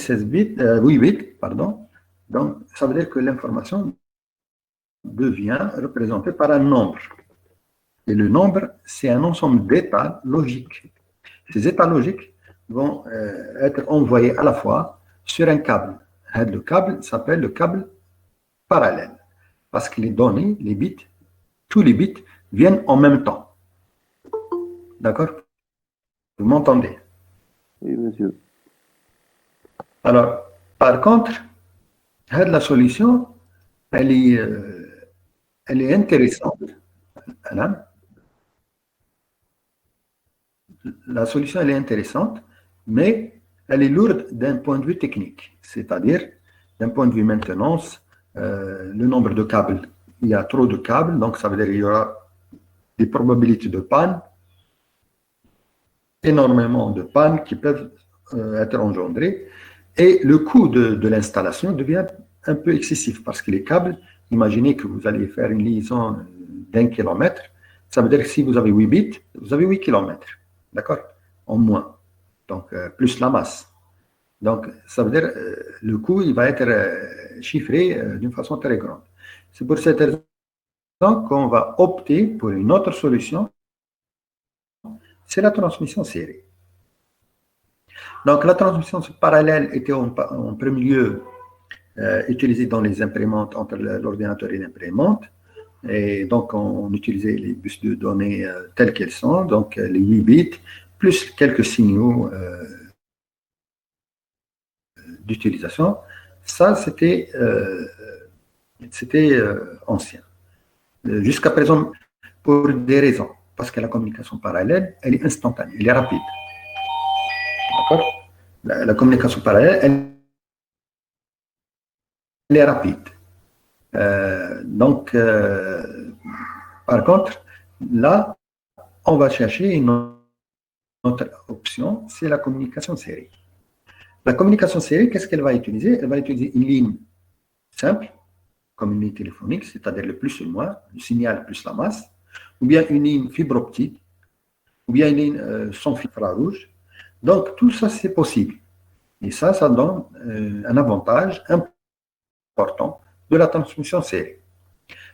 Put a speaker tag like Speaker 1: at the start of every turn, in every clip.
Speaker 1: 16 bits, 8 bits, pardon. Donc, ça veut dire que l'information devient représentée par un nombre. Et le nombre, c'est un ensemble d'états logiques. Ces états logiques vont être envoyés à la fois sur un câble. Le câble s'appelle le câble parallèle. Parce que les données, les bits, tous les bits viennent en même temps. D'accord? Vous m'entendez?
Speaker 2: Oui, monsieur.
Speaker 1: Alors, par contre, la solution, elle est intéressante. La solution, elle est intéressante, mais elle est lourde d'un point de vue technique. C'est-à-dire, d'un point de vue maintenance, le nombre de câbles, il y a trop de câbles, donc ça veut dire qu'il y aura des probabilités de panne, énormément de pannes qui peuvent être engendrées, et le coût de l'installation devient un peu excessif parce que les câbles, imaginez que vous allez faire une liaison d'1 kilomètre, ça veut dire que si vous avez 8 bits, vous avez 8 kilomètres, d'accord? En moins, donc plus la masse. Donc, ça veut dire le coût, il va être chiffré d'une façon très grande. C'est pour cette raison qu'on va opter pour une autre solution, c'est la transmission série. Donc, la transmission parallèle était en premier lieu utilisée dans les imprimantes entre l'ordinateur et l'imprimante. Et donc, on utilisait les bus de données telles qu'elles sont, donc les 8 bits, plus quelques signaux d'utilisation. Ça, c'était ancien. Jusqu'à présent, pour des raisons, parce que la communication parallèle, elle est instantanée, elle est rapide. D'accord? La communication parallèle, elle est rapide. Donc, par contre, là, on va chercher une autre option, c'est la communication série. La communication série, qu'est-ce qu'elle va utiliser? Elle va utiliser une ligne simple, comme une ligne téléphonique, c'est-à-dire le plus et le moins, le signal plus la masse, ou bien une ligne fibre optique, ou bien une ligne sans fil infrarouge. Donc, tout ça, c'est possible. Et ça donne un avantage important de la transmission série.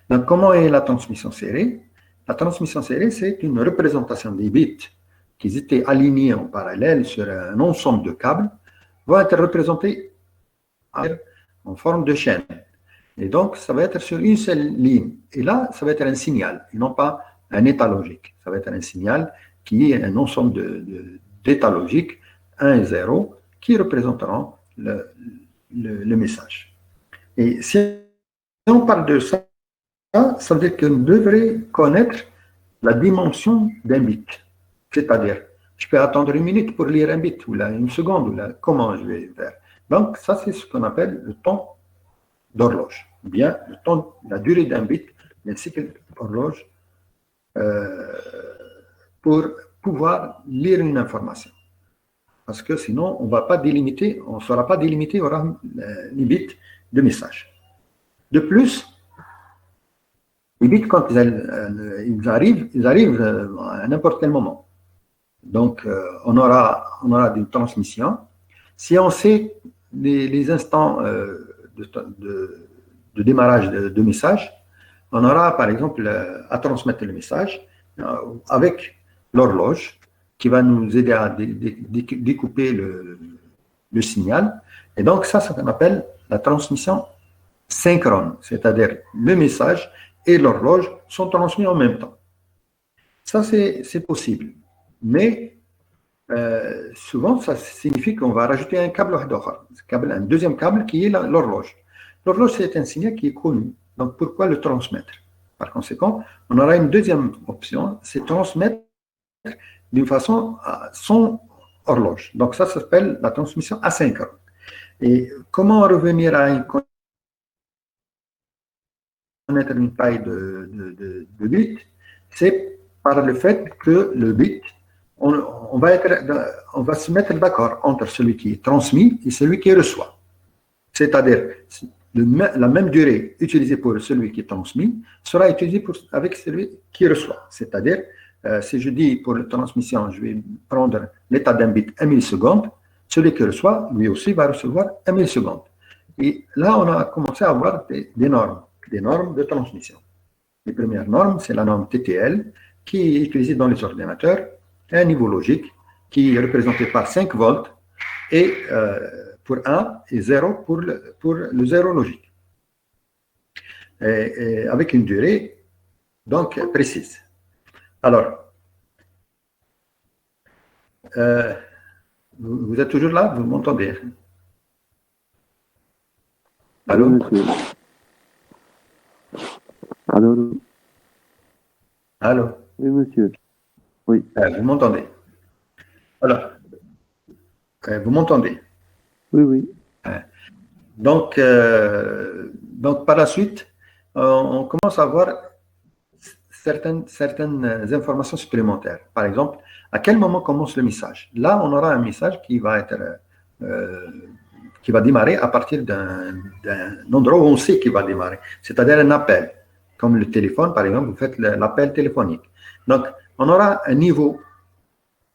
Speaker 1: Donc, comment est la transmission série? La transmission série, c'est une représentation des bits qui étaient alignés en parallèle sur un ensemble de câbles, vont être représentés en forme de chaîne. Et donc, ça va être sur une seule ligne. Et là, ça va être un signal, et non pas un état logique. Ça va être un signal qui est un ensemble d'états logiques, 1 et 0, qui représenteront le message. Et si on parle de ça, ça veut dire qu'on devrait connaître la dimension d'un bit. C'est-à-dire, je peux attendre une minute pour lire un bit, ou là, une seconde, ou là, comment je vais faire. Donc, ça, c'est ce qu'on appelle le temps d'horloge, ou bien le temps, la durée d'un bit, d'un cycle d'horloge, pour pouvoir lire une information. Parce que sinon, on ne va pas délimiter, on ne saura pas délimiter au rang les bits de message. De plus, les bits, quand ils arrivent à n'importe quel moment. Donc, on aura des transmissions. Si on sait les instants de démarrage de message, on aura, par exemple, à transmettre le message avec l'horloge qui va nous aider à découper le signal. Et donc, ça, c'est ce qu'on appelle la transmission synchrone, c'est-à-dire le message et l'horloge sont transmis en même temps. Ça, c'est possible. Mais souvent, ça signifie qu'on va rajouter un câble, un deuxième câble qui est l'horloge. L'horloge, c'est un signal qui est connu. Donc, pourquoi le transmettre? Par conséquent, on aura une deuxième option, c'est transmettre d'une façon sans horloge. Donc, ça s'appelle la transmission asynchrone. Et comment revenir à connaître une taille de bit? C'est par le fait que le bit, on va se mettre d'accord entre celui qui est transmis et celui qui reçoit. C'est-à-dire, la même durée utilisée pour celui qui est transmis sera utilisée avec celui qui reçoit. C'est-à-dire, si je dis pour la transmission, je vais prendre l'état d'un bit 1 milliseconde, celui qui reçoit, lui aussi, va recevoir 1 milliseconde. Et là, on a commencé à avoir des normes de transmission. Les premières normes, c'est la norme TTL, qui est utilisée dans les ordinateurs, un niveau logique qui est représenté par 5 volts et pour 1 et 0 pour le 0 logique. Et avec une durée donc précise. Alors, vous êtes toujours là? Vous m'entendez? Allô?
Speaker 2: Oui, monsieur. Allô?
Speaker 1: Allô?
Speaker 2: Oui, monsieur. Oui.
Speaker 1: Vous m'entendez? Alors, vous m'entendez?
Speaker 2: Oui, oui.
Speaker 1: Donc, par la suite, on commence à avoir certaines informations supplémentaires. Par exemple, à quel moment commence le message? Là, on aura un message qui va démarrer à partir d'un endroit où on sait qu'il va démarrer, c'est-à-dire un appel. Comme le téléphone, par exemple, vous faites l'appel téléphonique. Donc, on aura un niveau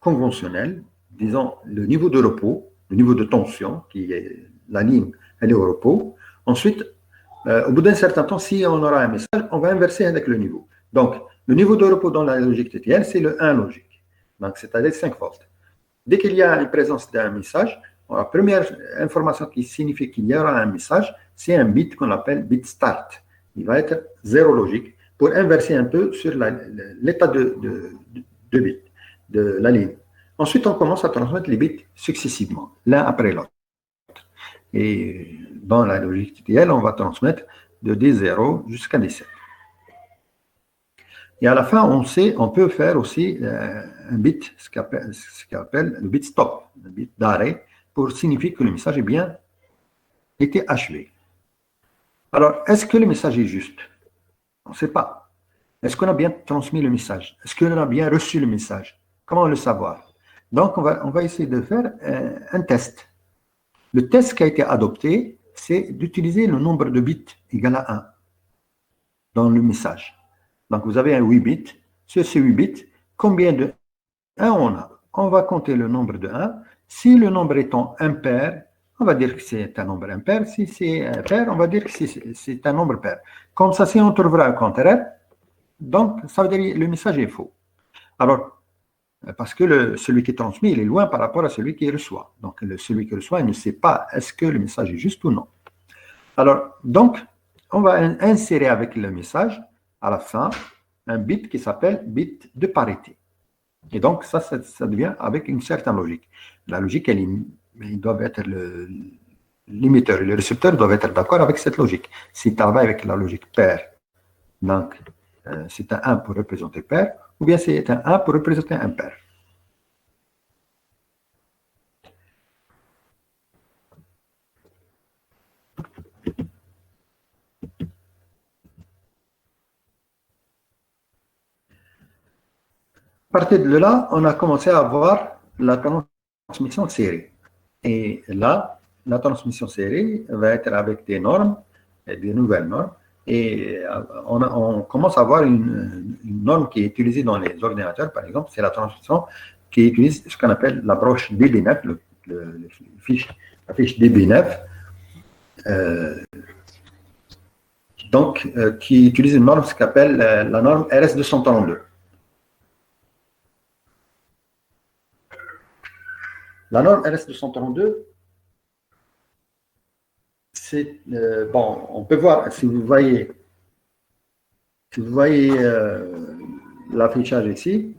Speaker 1: conventionnel, disons le niveau de repos, le niveau de tension, qui est la ligne, elle est au repos. Ensuite, au bout d'un certain temps, si on aura un message, on va inverser avec le niveau. Donc, le niveau de repos dans la logique TTL, c'est le 1 logique. Donc, c'est-à-dire 5 volts. Dès qu'il y a une présence d'un message, la première information qui signifie qu'il y aura un message, c'est un bit qu'on appelle bit start. Il va être 0 logique pour inverser un peu sur l'état de bit de la ligne. Ensuite, on commence à transmettre les bits successivement, l'un après l'autre. Et dans la logique TTL, on va transmettre de D0 jusqu'à D7. Et à la fin, on peut faire aussi un bit, ce qu'on appelle le bit stop, le bit d'arrêt, pour signifier que le message est bien été achevé. Alors, est-ce que le message est juste? On ne sait pas. Est-ce qu'on a bien transmis le message? Est-ce qu'on a bien reçu le message? Comment le savoir? Donc, on va essayer de faire un test. Le test qui a été adopté, c'est d'utiliser le nombre de bits égal à 1 dans le message. Donc, vous avez un 8 bits. Sur ces 8 bits, combien de 1 on a? On va compter le nombre de 1. Si le nombre étant impair, on va dire que c'est un nombre impair. Si c'est pair, on va dire que c'est un nombre pair. Comme ça, si on trouvera un contraire, donc ça veut dire que le message est faux. Alors, parce que celui qui est transmis, il est loin par rapport à celui qui reçoit. Donc, celui qui reçoit, il ne sait pas est-ce que le message est juste ou non. Alors, donc, on va insérer avec le message, à la fin, un bit qui s'appelle bit de parité. Et donc, ça devient avec une certaine logique. La logique, ils doivent être l'émetteur et le récepteur doivent être d'accord avec cette logique. S'ils travaillent avec la logique pair, donc c'est un 1 pour représenter pair, ou bien c'est un 1 pour représenter un pair. À partir de là, on a commencé à avoir la transmission série. Et là, la transmission série va être avec des normes, des nouvelles normes. Et on commence à avoir une norme qui est utilisée dans les ordinateurs, par exemple, c'est la transmission qui utilise ce qu'on appelle la broche DB9, la fiche DB9, qui utilise une norme, ce qu'on appelle la norme RS232. La norme RS232, c'est, bon, on peut voir, si vous voyez l'affichage ici,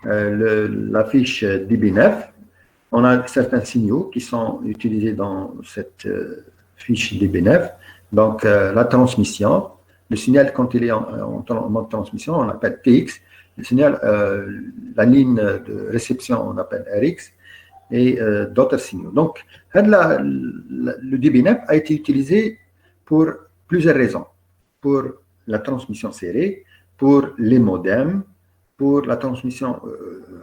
Speaker 1: la fiche DB9, on a certains signaux qui sont utilisés dans cette fiche DB9. Donc, la transmission, le signal, quand il est en mode transmission, on appelle TX. Le signal, la ligne de réception, on appelle RX. Et d'autres signaux. Donc, le DB9 a été utilisé pour plusieurs raisons. Pour la transmission serrée, pour les modems, pour la transmission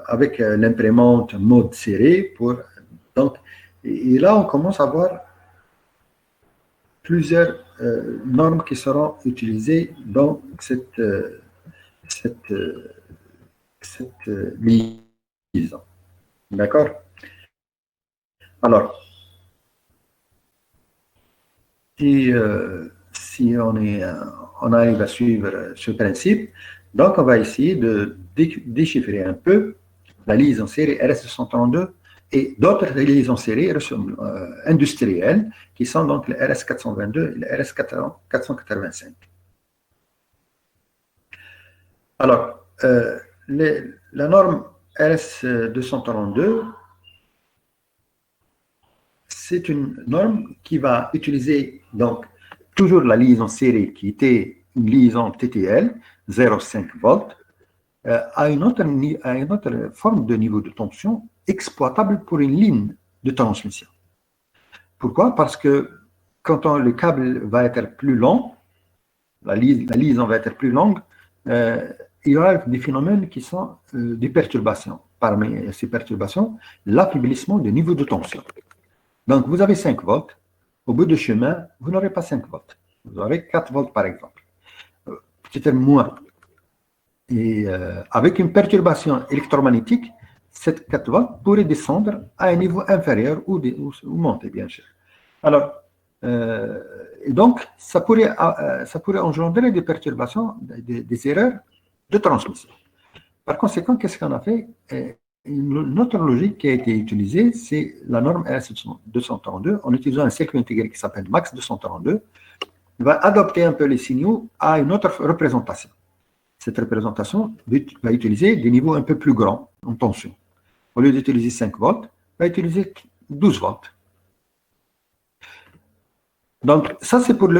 Speaker 1: avec l'imprimante mode serré. Donc, et là, on commence à voir plusieurs normes qui seront utilisées dans cette mise. D'accord? Alors, si on arrive à suivre ce principe, donc on va essayer de déchiffrer un peu la liaison série RS232 et d'autres liaisons séries industrielles qui sont donc le RS422 et le RS485. Alors, la norme RS232, c'est une norme qui va utiliser donc toujours la liaison série qui était une liaison TTL, 0,5 volts, à une autre forme de niveau de tension exploitable pour une ligne de transmission. Pourquoi? Parce que quand le câble va être plus long, la liaison va être plus longue, il y aura des phénomènes qui sont des perturbations. Parmi ces perturbations, l'affaiblissement du niveau de tension. Donc, vous avez 5 volts. Au bout du chemin, vous n'aurez pas 5 volts. Vous aurez 4 volts, par exemple. Peut-être moins. Et avec une perturbation électromagnétique, cette 4 volts pourrait descendre à un niveau inférieur ou monter, bien sûr. Alors, et donc, ça pourrait engendrer des perturbations, des erreurs de transmission. Par conséquent, qu'est-ce qu'on a fait? Une autre logique qui a été utilisée, c'est la norme RS232, en utilisant un circuit intégré qui s'appelle MAX232, va adapter un peu les signaux à une autre représentation. Cette représentation va utiliser des niveaux un peu plus grands en tension. Au lieu d'utiliser 5 volts, va utiliser 12 volts. Donc, ça, c'est pour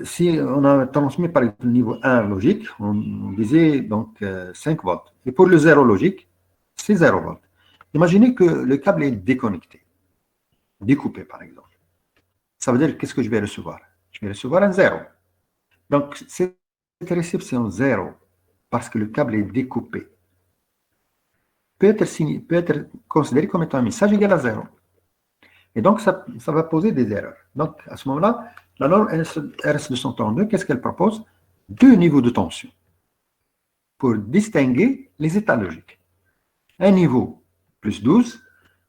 Speaker 1: si on a transmis par exemple le niveau 1 logique, on disait donc 5 volts. Et pour le 0 logique, c'est 0 volts. Imaginez que le câble est déconnecté, découpé par exemple. Ça veut dire qu'est-ce que je vais recevoir? Je vais recevoir un 0. Donc, cette réception 0, parce que le câble est découpé, peut être considéré comme étant un message égal à 0. Et donc, ça va poser des erreurs. Donc, à ce moment-là, la norme RS232, qu'est-ce qu'elle propose? 2 niveaux de tension pour distinguer les états logiques. Un niveau plus 12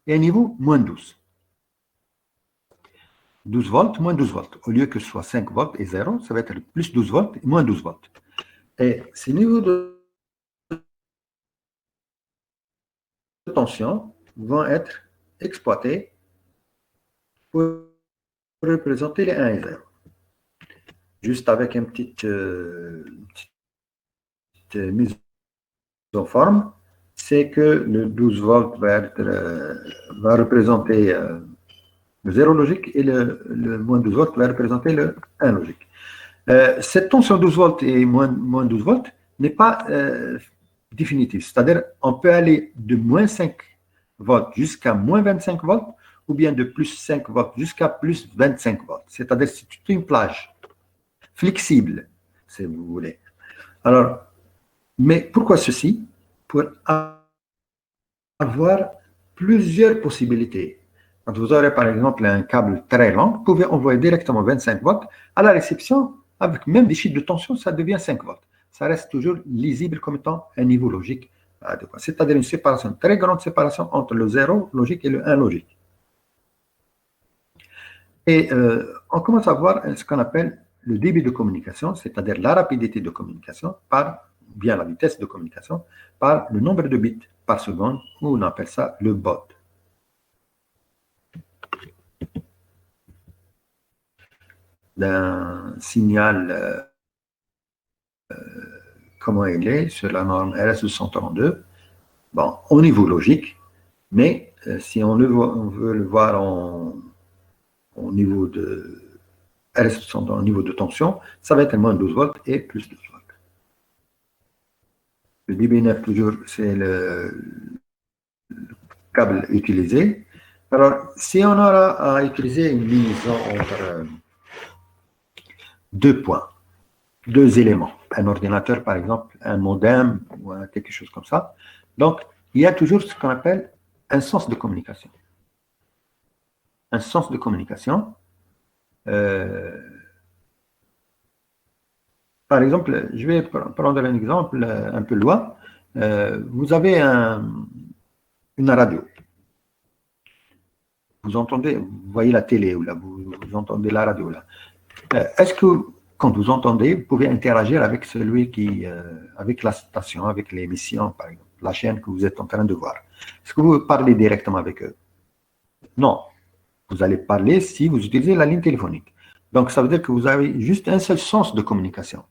Speaker 1: et un niveau moins 12. 12 volts, moins 12 volts. Au lieu que ce soit 5 volts et 0, ça va être plus 12 volts et moins 12 volts. Et ces niveaux de tension vont être exploités pour représenter les 1 et 0. Juste avec une petite mise en forme, c'est que le 12 volts va représenter le 0 logique et le moins 12 volts va représenter le 1 logique. Cette tension 12 volts et moins 12 volts n'est pas définitive. C'est-à-dire, on peut aller de moins 5 volts jusqu'à moins 25 volts ou bien de plus 5 volts jusqu'à plus 25 volts. C'est-à-dire, c'est toute une plage flexible, si vous voulez. Alors, mais pourquoi ceci? Pour avoir plusieurs possibilités. Quand vous aurez par exemple un câble très long, vous pouvez envoyer directement 25 volts à la réception, avec même des chiffres de tension, ça devient 5 volts. Ça reste toujours lisible comme étant un niveau logique adéquat. C'est-à-dire une séparation, très grande séparation entre le 0 logique et le 1 logique. Et on commence à voir ce qu'on appelle le débit de communication, c'est-à-dire la rapidité de communication bien la vitesse de communication, par le nombre de bits par seconde, ou on appelle ça le baud. D'un signal comment il est sur la norme RS232, bon, au niveau logique, mais si on veut le voir au niveau de RS232, au niveau de tension, ça va être moins 12 volts et plus 12 volts. Le DB9, toujours, c'est le câble utilisé. Alors, si on aura à utiliser une liaison entre deux points, deux éléments, un ordinateur par exemple, un modem ou quelque chose comme ça, donc il y a toujours ce qu'on appelle un sens de communication. Un sens de communication. Par exemple, je vais prendre un exemple un peu loin. Vous avez une radio. vous entendez, vous voyez la télé ou là, vous entendez la radio là. Est-ce que quand vous entendez, vous pouvez interagir avec celui qui, avec la station, avec l'émission, par exemple, la chaîne que vous êtes en train de voir? Est-ce que vous parlez directement avec eux? Non. Vous allez parler si vous utilisez la ligne téléphonique. Donc, ça veut dire que vous avez juste un seul sens de communication.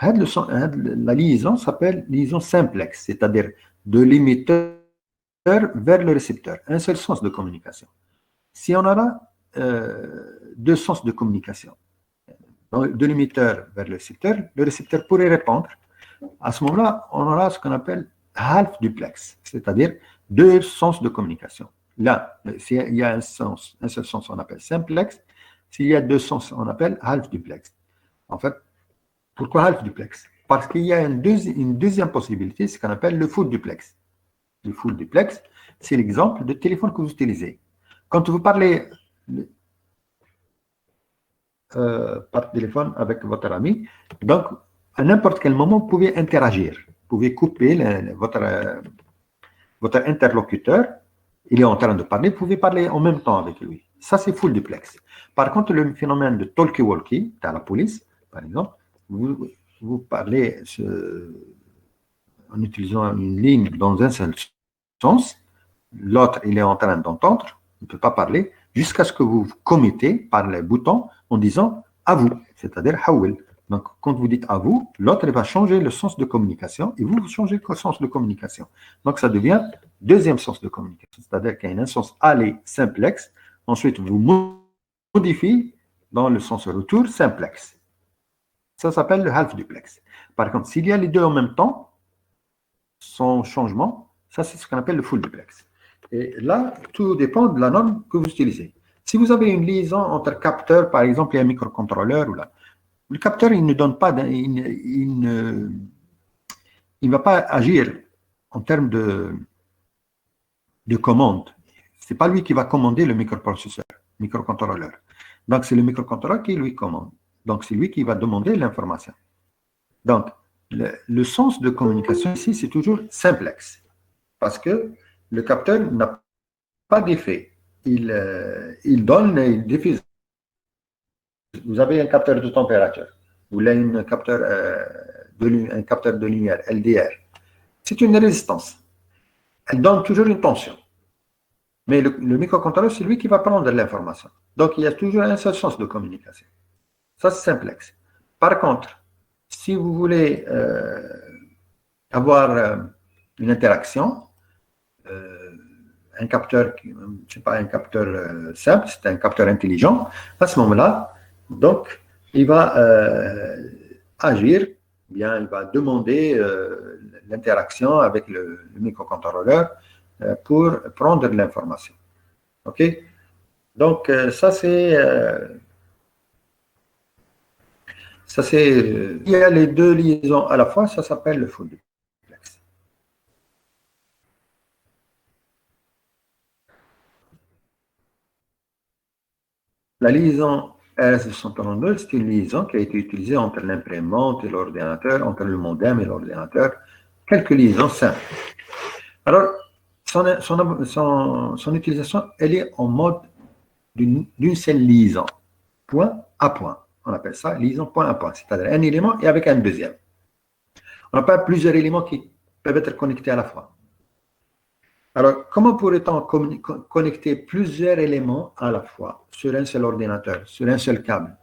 Speaker 1: La liaison s'appelle liaison simplex, c'est-à-dire de l'émetteur vers le récepteur. Un seul sens de communication. Si on aura deux sens de communication, de l'émetteur vers le récepteur pourrait répondre. À ce moment-là, on aura ce qu'on appelle half duplex, c'est-à-dire deux sens de communication. Là, s'il y a un seul sens, on appelle simplex. S'il y a deux sens, on appelle half duplex. En fait, pourquoi half duplex? Parce qu'il y a une deuxième possibilité, ce qu'on appelle le full duplex. Le full duplex, c'est l'exemple de téléphone que vous utilisez. Quand vous parlez par téléphone avec votre ami, donc à n'importe quel moment, vous pouvez interagir. Vous pouvez couper votre interlocuteur, il est en train de parler, vous pouvez parler en même temps avec lui. Ça, c'est full duplex. Par contre, le phénomène de talkie-walkie, dans la police, par exemple, vous parlez en utilisant une ligne dans un seul sens, l'autre, il est en train d'entendre, il ne peut pas parler, jusqu'à ce que vous commettez par les boutons en disant « à vous », c'est-à-dire « hawil ». Donc, quand vous dites « à vous », l'autre va changer le sens de communication et vous changez le sens de communication. Donc, ça devient deuxième sens de communication, c'est-à-dire qu'il y a un sens aller simplex, ensuite vous modifiez dans le sens retour simplex. Ça s'appelle le half duplex. Par contre, s'il y a les deux en même temps, sans changement, ça c'est ce qu'on appelle le full duplex. Et là, tout dépend de la norme que vous utilisez. Si vous avez une liaison entre capteurs, par exemple, et un microcontrôleur, ou là, le capteur, il ne donne pas, il ne va pas agir en termes de commande. Ce n'est pas lui qui va commander le microcontrôleur. Donc, c'est le microcontrôleur qui lui commande. Donc, c'est lui qui va demander l'information. Donc, le sens de communication ici, c'est toujours simplex. Parce que le capteur n'a pas d'effet. Il donne, il diffuse. Vous avez un capteur de température. Vous avez un capteur de lumière, LDR. C'est une résistance. Elle donne toujours une tension. Mais le microcontrôleur, c'est lui qui va prendre l'information. Donc, il y a toujours un seul sens de communication. Ça, c'est simplex. Par contre, si vous voulez avoir une interaction, un capteur, ce n'est pas un capteur simple, c'est un capteur intelligent, à ce moment-là, donc, il va agir, bien, il va demander l'interaction avec le microcontrôleur pour prendre de l'information. OK? Donc, ça, c'est... il y a les deux liaisons à la fois, ça s'appelle le full duplex. La liaison RS-232, c'est une liaison qui a été utilisée entre l'imprimante et l'ordinateur, entre le modem et l'ordinateur. Quelques liaisons simples. Alors, son utilisation, elle est en mode d'une seule liaison, point à point. On appelle ça liaison point à point, c'est-à-dire un élément et avec un deuxième. On n'a pas plusieurs éléments qui peuvent être connectés à la fois. Alors, comment pourrait-on connecter plusieurs éléments à la fois sur un seul ordinateur, sur un seul câble?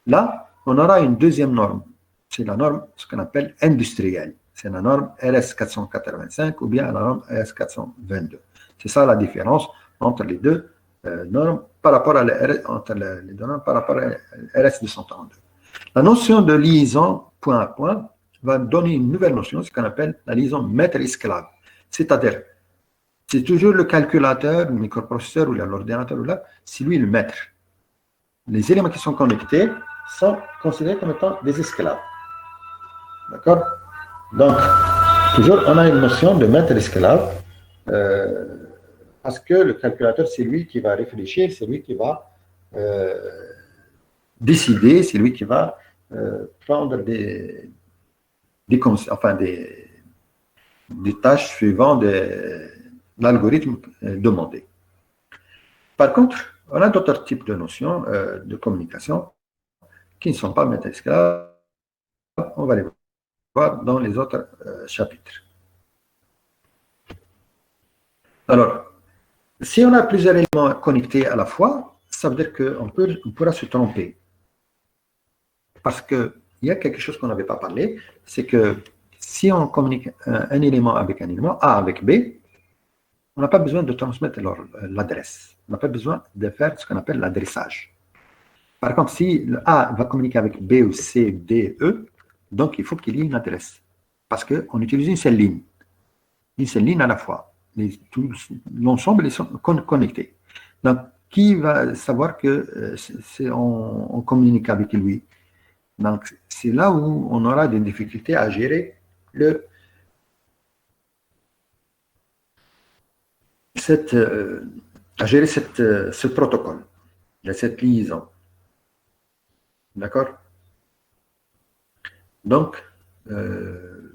Speaker 1: Là, on aura une deuxième norme. C'est la norme, ce qu'on appelle industrielle. C'est la norme RS485 ou bien la norme RS422. C'est ça la différence entre les deux normes par rapport à RS232. La notion de liaison point à point va donner une nouvelle notion, ce qu'on appelle la liaison maître-esclave. C'est-à-dire, c'est toujours le calculateur, le microprocesseur ou l'ordinateur, c'est lui le maître. Les éléments qui sont connectés sont considérés comme étant des esclaves. D'accord? Donc, toujours, on a une notion de maître-esclave parce que le calculateur, c'est lui qui va réfléchir, c'est lui qui va décider, c'est lui qui va prendre des tâches suivant l'algorithme demandé. Par contre, on a d'autres types de notions de communication qui ne sont pas méta-esclaves. On va les voir dans les autres chapitres. Alors, si on a plusieurs éléments connectés à la fois, ça veut dire qu'on pourra se tromper. Parce qu'il y a quelque chose qu'on n'avait pas parlé, c'est que si on communique un élément avec un élément, A avec B, on n'a pas besoin de transmettre l'adresse. On n'a pas besoin de faire ce qu'on appelle l'adressage. Par contre, si le A va communiquer avec B ou C, D, E, donc il faut qu'il y ait une adresse. Parce qu'on utilise une seule ligne. Une seule ligne à la fois. L'ensemble est connecté. Donc, qui va savoir que on communique avec lui? Donc, c'est là où on aura des difficultés à gérer ce protocole, cette liaison. D'accord? Donc, de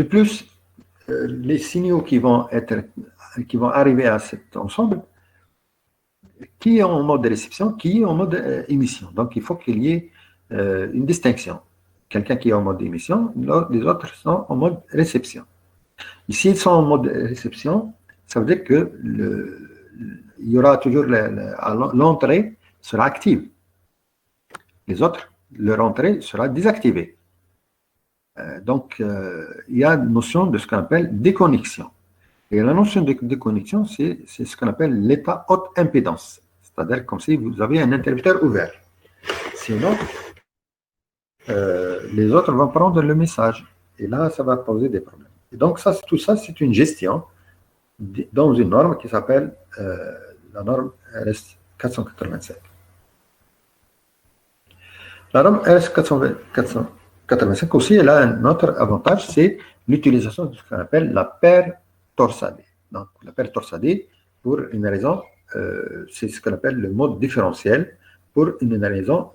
Speaker 1: plus, les signaux qui vont arriver à cet ensemble, qui est en mode réception, qui est en mode émission. Donc, il faut qu'il y ait une distinction. Quelqu'un qui est en mode émission, les autres sont en mode réception. Ici, ils sont en mode réception, ça veut dire que il y aura toujours l'entrée sera active. Les autres, leur entrée sera désactivée. Donc, il y a une notion de ce qu'on appelle déconnexion. Et la notion de déconnexion, c'est ce qu'on appelle l'état haute impédance. C'est-à-dire comme si vous avez un interrupteur ouvert. Sinon, les autres vont prendre le message. Et là, ça va poser des problèmes. Et donc, tout ça, c'est une gestion dans une norme qui s'appelle la norme RS 485. La norme RS 485 aussi, elle a un autre avantage, c'est l'utilisation de ce qu'on appelle la paire torsadée. Donc, la paire torsadée, pour une raison, c'est ce qu'on appelle le mode différentiel, pour une raison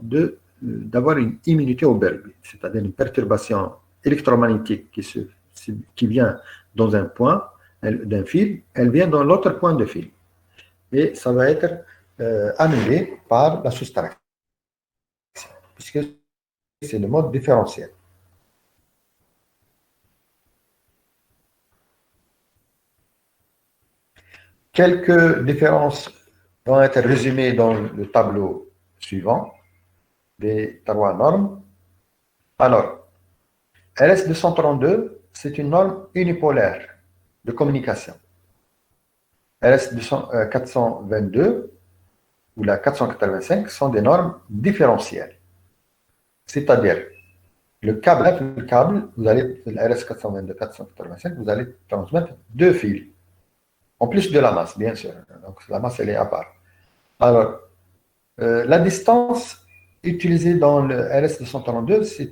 Speaker 1: d'avoir une immunité au bulbe, c'est-à-dire une perturbation électromagnétique qui vient dans un point d'un fil, elle vient dans l'autre point de fil. Et ça va être annulé par la soustraction, puisque c'est le mode différentiel. Quelques différences vont être résumées dans le tableau suivant des trois normes. Alors, RS 232, c'est une norme unipolaire de communication. RS 422 ou la 485 sont des normes différentielles. C'est-à-dire, le câble, vous allez, le RS 422, 485, vous allez transmettre deux fils, en plus de la masse, bien sûr. Donc, la masse, elle est à part. Alors, la distance utilisée dans le RS 232, c'est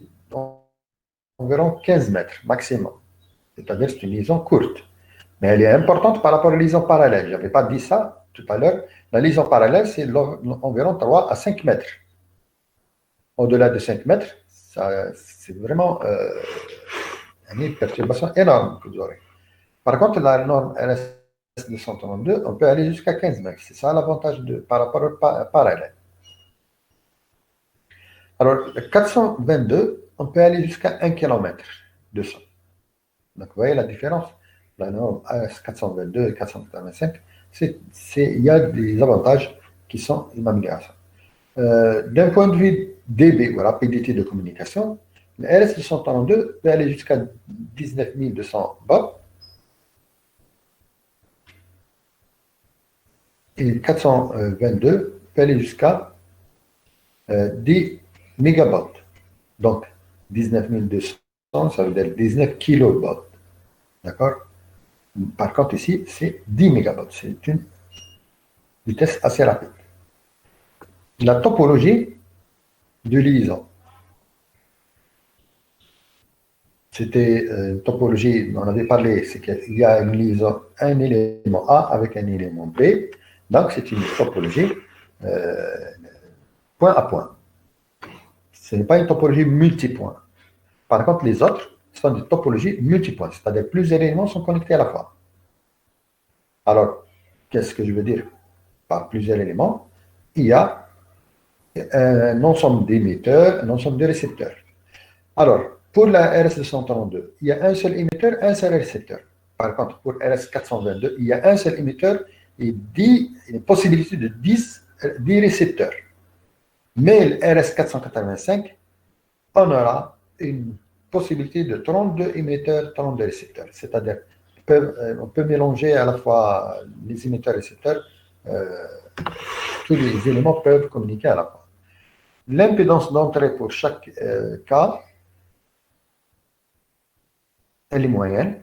Speaker 1: environ 15 mètres maximum. C'est-à-dire c'est une liaison courte. Mais elle est importante par rapport à la liaison parallèle. Je n'avais pas dit ça tout à l'heure. La liaison parallèle, c'est environ 3 à 5 mètres. Au-delà de 5 mètres, c'est vraiment une perturbation énorme que vous aurez. Par contre, la norme RS 232, on peut aller jusqu'à 15 mètres. C'est ça l'avantage par rapport au parallèle. Alors, le 422, on peut aller jusqu'à 1 km de son. Donc, vous voyez la différence. La norme RS 422 et 485, il y a des avantages qui sont une amélioration. D'un point de vue dB, ou rapidité de communication, le RS 232 peut aller jusqu'à 19 200 baud et le 422 peut aller jusqu'à 10 mégabaud. Donc, 19 200, ça veut dire 19 kilobaud. D'accord? Par contre, ici, c'est 10 mégabaud. C'est une vitesse assez rapide. La topologie de liaison. C'était une topologie, on avait parlé, c'est qu'il y a une liaison, un élément A avec un élément B. Donc, c'est une topologie point à point. Ce n'est pas une topologie multipoint. Par contre, les autres, sont des topologies multipoints, c'est-à-dire plusieurs éléments sont connectés à la fois. Alors, qu'est-ce que je veux dire par plusieurs éléments? Il y a un ensemble d'émetteurs, un ensemble de récepteurs. Alors, pour la RS232, il y a un seul émetteur, un seul récepteur. Par contre, pour RS422, il y a un seul émetteur et une possibilité de 10 récepteurs. Mais le RS485, on aura une possibilité de 32 émetteurs, 32 récepteurs. C'est-à-dire, on peut mélanger à la fois les émetteurs et récepteurs. Tous les éléments peuvent communiquer à la fois. L'impédance d'entrée pour chaque cas, elle est moyenne.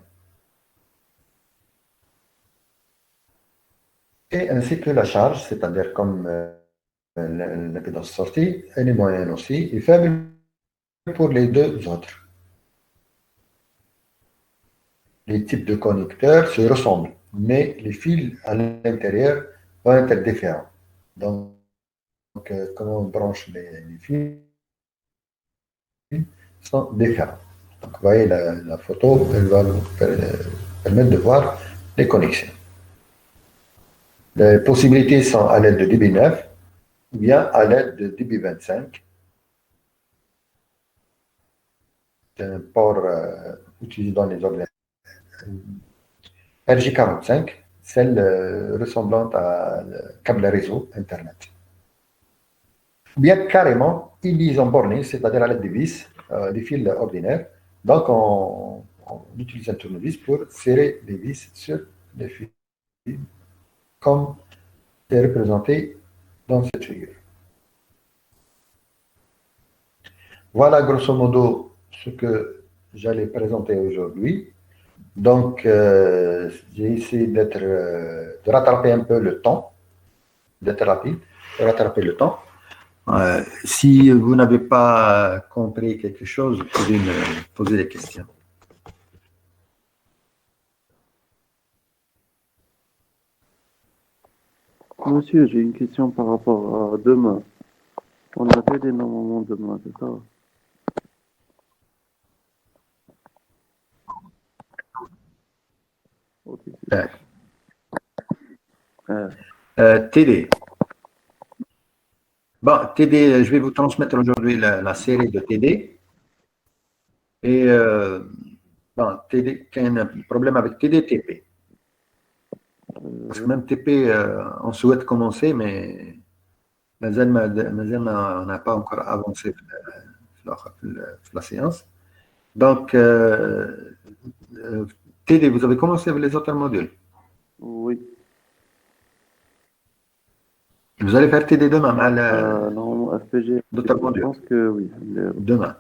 Speaker 1: Et ainsi que la charge, c'est-à-dire comme l'impédance sortie, elle est moyenne aussi, et faible pour les deux autres. Les types de connecteurs se ressemblent, mais les fils à l'intérieur vont être différents. Donc, comment on branche les fils sont différents. Donc, vous voyez, la photo, elle va vous permettre de voir les connexions. Les possibilités sont à l'aide de DB9 ou bien à l'aide de DB25. C'est un port utilisé dans les ordinateurs. RJ45, celle ressemblante à le câble réseau Internet. Ou bien carrément, ils disent en borné, c'est-à-dire à l'aide des vis, des fils ordinaires. Donc, on utilise un tournevis pour serrer les vis sur les fils, comme c'est représenté dans cette figure. Voilà grosso modo ce que j'allais présenter aujourd'hui. Donc, j'ai essayé de rattraper un peu le temps, d'être rapide, de rattraper le temps. Si vous n'avez pas compris quelque chose, vous pouvez me poser des questions.
Speaker 2: Monsieur, j'ai une question par rapport à demain. On a fait des normalement demain, c'est ça? Ok, super.
Speaker 1: TD. Bon, TD, je vais vous transmettre aujourd'hui la série de TD. Et bon, TD, qu'il y a un problème avec TD, TP. Parce que même TP, on souhaite commencer, mais on n'a pas encore avancé la séance. Donc, TD, vous avez commencé avec les autres modules?
Speaker 2: Oui.
Speaker 1: Vous allez faire TD demain,
Speaker 2: normalement, FPG,
Speaker 1: d'autres
Speaker 2: je
Speaker 1: modules?
Speaker 2: pense que oui.
Speaker 1: Demain.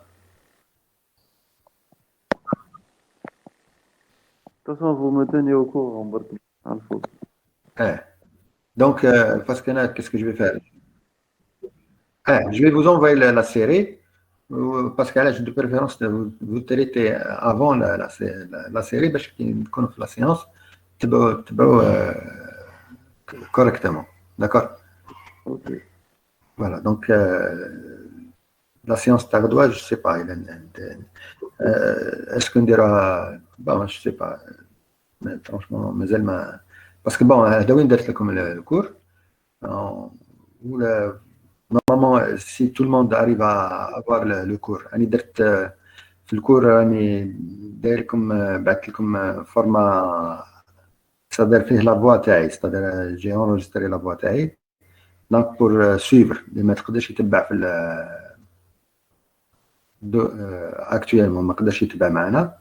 Speaker 2: De toute façon, vous me tenez au courant, Alpha.
Speaker 1: Donc, parce que là, qu'est-ce que je vais faire? Je vais vous envoyer la série, parce que là, j'ai de préférence de vous traiter avant la série, parce que quand la séance, tu correctement. D'accord?
Speaker 2: Ok.
Speaker 1: Voilà, donc la séance tardoise, je ne sais pas. Est-ce qu'on dira. Bon, je ne sais pas. Mais franchement, parce que bon, Halloween d'être comme le cours. Normalement, si tout le monde arrive à avoir le cours, في الكور راني داير لكم بعثت لكم فورما صدر فيه لافوا تاعي صدر جي اونجستري لافوا تاعي دونك بور سويفر اللي ما تقدرش يتبع في اكتويلمون ما قدرش يتبع معنا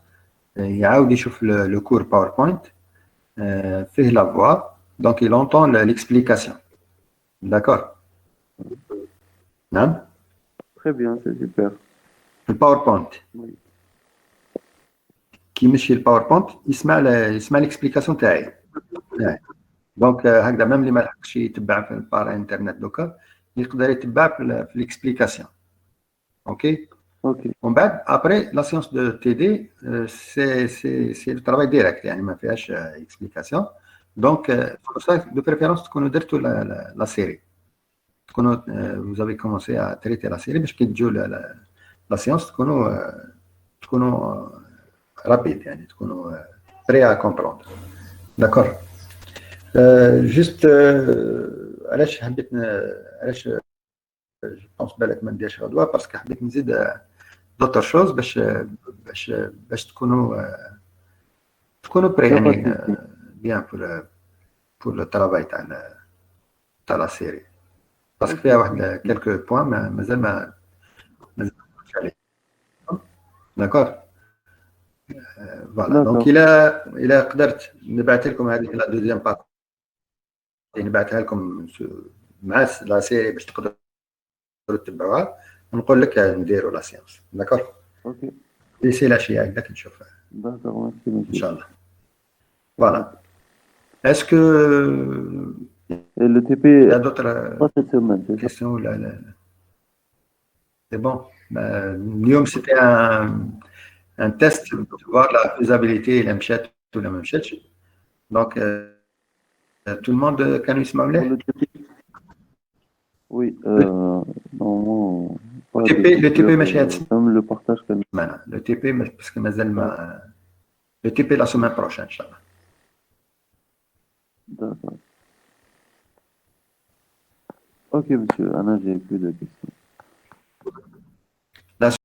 Speaker 1: يعاود يشوف لو كور باوربوينت فيه لافوا دونك il entend l'explication. D'accord. نعم.
Speaker 2: Très bien, c'est super.
Speaker 1: في الباوربوينت.
Speaker 2: Oui.
Speaker 1: كي يمشي الباوربوينت يسمع الاكسبليكاسيون تاعي. دونك هكذا ميم اللي ما لحقش يتبع في البار انترنت دوكا يقدر يتبع في الاكسبليكاسيون. اوكي. ومن بعد ابري لا سيونس دو تي دي سي لو ترافاي ديريكت يعني ما فيهاش اكسبليكاسيون. دونك دو بريفيرونس تكونوا درتوا لا سيري تكونوا vous avez commencé à traiter la série باش كي تجوا لا سيونس تكونوا rapide يعني تكونوا prêts à comprendre. D'accord. Juste علاش حبيت علاش جو بونس بالك ما نديرش غدوه باسكو حبيت نزيد دوتر شوز باش تكونوا بري
Speaker 2: Il n'y a pas de
Speaker 1: يعني
Speaker 2: souci.
Speaker 1: بيان بور لو ترافاي تاع لا سيري باسكو
Speaker 2: Ok,
Speaker 1: فيها
Speaker 2: ok.
Speaker 1: واحد كيلكو بوان مازال ما قلتش عليه. داكور فوالا دونك
Speaker 2: D'accord.
Speaker 1: الى قدرت نبعث لكم هذه لا دوزيام بارتي نبعثها لكم مع لا سيري باش تقدروا تتبعوها ونقول لك نديروا لا سيونس. داكور
Speaker 2: Ok.
Speaker 1: ليسي العشيه هكذاك نشوف
Speaker 2: D'accord, merci,
Speaker 1: ان
Speaker 2: monsieur.
Speaker 1: شاء الله. فوالا اسكو
Speaker 2: Et le
Speaker 1: il y
Speaker 2: TP,
Speaker 1: a d'autres
Speaker 2: pas cette semaine, c'est ça?
Speaker 1: questions là, c'est bon. اليوم c'était un test pour voir la faisabilité la مشات ولا ما مشاتش. Donc tout le monde كانوا يسمعوا
Speaker 2: Pour
Speaker 1: مليح.
Speaker 2: le TP, oui, normalement,
Speaker 1: Le
Speaker 2: pas de
Speaker 1: TP le TP
Speaker 2: coupure,
Speaker 1: ماشي هاد
Speaker 2: même le partage que
Speaker 1: السمانه. Le TP parce que مازال
Speaker 2: Ah,
Speaker 1: ما le TP la semaine prochaine ان شاء الله.
Speaker 2: d'accord. Ok, monsieur, Anna, j'ai plus de questions.